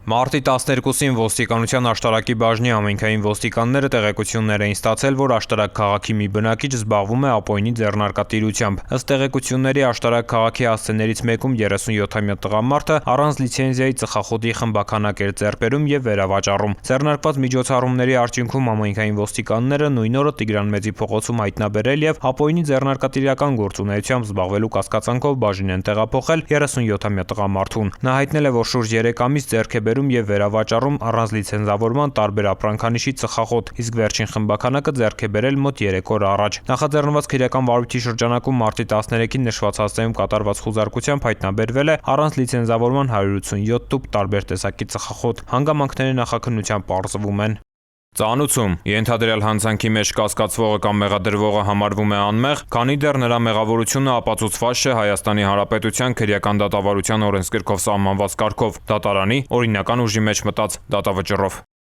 Մարտի 12-ին ոստիկանության աշտարակի բաժնի ամենքային ոստիկանները տեղեկություններ էին ստացել, որ աշտարակ քաղաքի մի բնակիչ զբաղվում է ապօրինի ձեռնարկատիրությամբ։ Ըստ տեղեկությունների աշտարակ քաղաքի հասցեներից մեկում 37-ամյա տղամարդը առանց լիցենզիայի ծխախոտի խմբաքանակ էր ձեռք բերում եւ վերավաճառում։ Ձեռնարկված միջոցառումների արդյունքում ամենքային ոստիկանները նույն օրը Տիգրան Մեծի փողոցում հայտնաբերել եւ ապօրինի ձեռնարկատիրական գործունեությամբ զբաղվելու կասկածանքով բաժին են տեղափոխել 37-ամյա տղամարդուն։ Նա հայտնել է, որ շուրջ 3 ամիս ձեռք է բերում եւ վերավաճառում առանց լիցենզավորման տարբեր ապրանքանիշի ծխախոտ, իսկ վերջին խմբականակը ձեռք է բերել մոտ 3 օր առաջ։ Նախաձեռնված քրեական վարույթի շրջանակում մարտի 13-ին նշված հասցեում կատարված խուզարկությամբ հայտնաբերվել է առանց լիցենզավորման 187 տուփ տարբեր տեսակի ծխախոտ։ Հանգամանքների նախաքննությամբ պարզվում են։ Ծանուցում ենթադրյալ հանցանքի մեջ կասկածվողը կամ մեղադրվողը համարվում է անմեղ, քանի դեռ նրա մեղավորությունը ապացուցված չէ Հայաստանի Հանրապետության քրեական դատավարության օրենսգրքով սահմանված կարգով, դատարանի օրինական ուժի մեջ մտած դատավճռով։